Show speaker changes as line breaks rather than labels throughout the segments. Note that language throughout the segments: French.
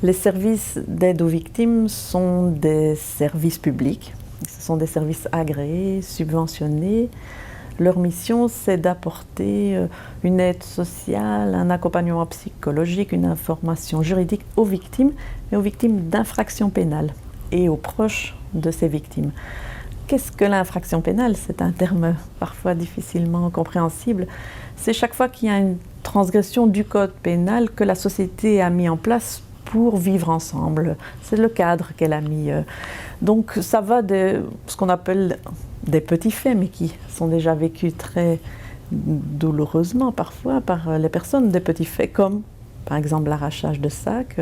Les services d'aide aux victimes sont des services publics. Ce sont des services agréés, subventionnés. Leur mission, c'est d'apporter une aide sociale, un accompagnement psychologique, une information juridique aux victimes, mais aux victimes d'infractions pénales et aux proches de ces victimes. Qu'est-ce que l'infraction pénale? C'est un terme parfois difficilement compréhensible. C'est chaque fois qu'il y a une transgression du code pénal que la société a mis en place pour vivre ensemble. C'est le cadre qu'elle a mis. Donc ça va de ce qu'on appelle des petits faits, mais qui sont déjà vécus très douloureusement parfois par les personnes, des petits faits comme par exemple l'arrachage de sacs,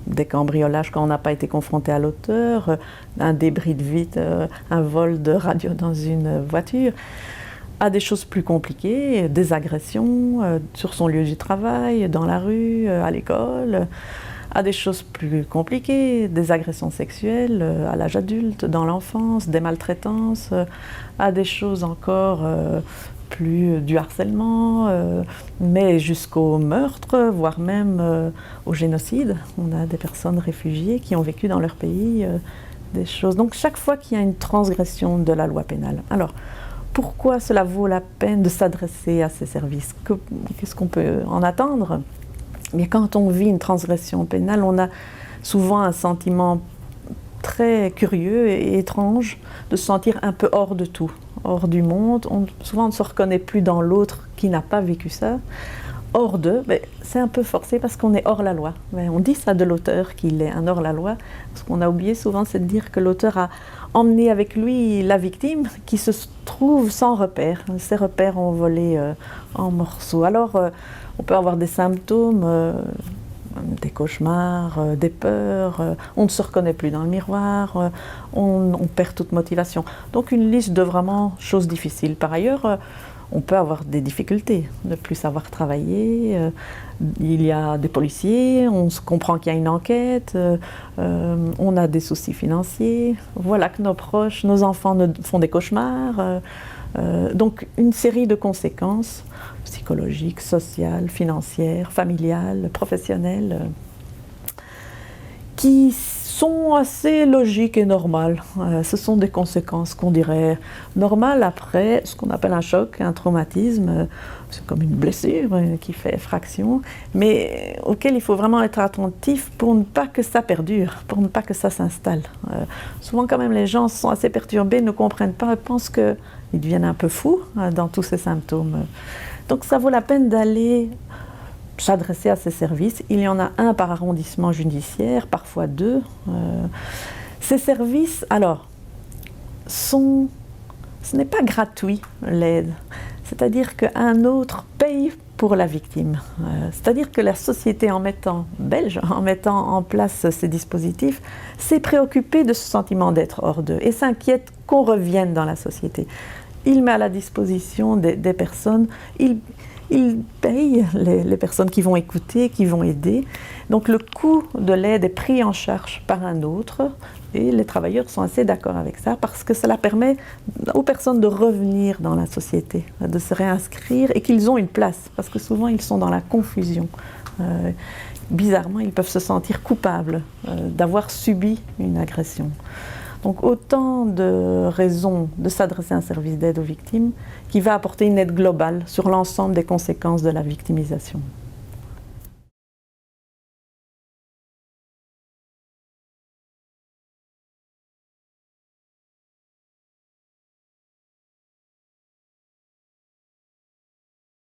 des cambriolages quand on n'a pas été confronté à l'auteur, un débris de vitre, un vol de radio dans une voiture, à des choses plus compliquées, des agressions sur son lieu du travail, dans la rue, à l'école, à des choses plus compliquées, des agressions sexuelles à l'âge adulte, dans l'enfance, des maltraitances, à des choses encore plus du harcèlement, mais jusqu'au meurtre, voire même au génocide. On a des personnes réfugiées qui ont vécu dans leur pays des choses. Donc chaque fois qu'il y a une transgression de la loi pénale. Alors, pourquoi cela vaut la peine de s'adresser à ces services? Qu'est-ce qu'on peut en attendre? Mais quand on vit une transgression pénale, on a souvent un sentiment très curieux et étrange de se sentir un peu hors de tout, hors du monde. Souvent on ne se reconnaît plus dans l'autre qui n'a pas vécu ça. Hors d'eux, c'est un peu forcé parce qu'on est hors la loi. Mais on dit ça de l'auteur, qu'il est un hors-la-loi. Ce qu'on a oublié souvent, c'est de dire que l'auteur a emmené avec lui la victime qui se trouve sans repères. Ses repères ont volé en morceaux. Alors, on peut avoir des symptômes, des cauchemars, des peurs, on ne se reconnaît plus dans le miroir, on perd toute motivation. Donc une liste de vraiment choses difficiles. Par ailleurs, on peut avoir des difficultés, ne plus savoir travailler, il y a des policiers, on se comprend qu'il y a une enquête, on a des soucis financiers, voilà que nos proches, nos enfants font des cauchemars. Donc une série de conséquences psychologiques, sociales, financières, familiales, professionnelles, qui sont assez logiques et normales. Ce sont des conséquences qu'on dirait normales après ce qu'on appelle un choc, un traumatisme. C'est comme une blessure qui fait fraction, mais auquel il faut vraiment être attentif pour ne pas que ça perdure, pour ne pas que ça s'installe. Souvent quand même les gens sont assez perturbés, ne comprennent pas, pensent qu'ils deviennent un peu fous dans tous ces symptômes. Donc ça vaut la peine d'aller s'adresser à ces services. Il y en a un par arrondissement judiciaire, parfois deux. Ces services, alors, ce n'est pas gratuit, l'aide. C'est-à-dire qu'un autre paye pour la victime. C'est-à-dire que la société, belge, en mettant en place ces dispositifs, s'est préoccupée de ce sentiment d'être hors d'eux et s'inquiète qu'on revienne dans la société. Il met à la disposition des personnes, il paye les personnes qui vont écouter, qui vont aider. Donc le coût de l'aide est pris en charge par un autre et les travailleurs sont assez d'accord avec ça parce que cela permet aux personnes de revenir dans la société, de se réinscrire et qu'ils ont une place parce que souvent ils sont dans la confusion. Bizarrement, ils peuvent se sentir coupables d'avoir subi une agression. Donc autant de raisons de s'adresser à un service d'aide aux victimes qui va apporter une aide globale sur l'ensemble des conséquences de la victimisation.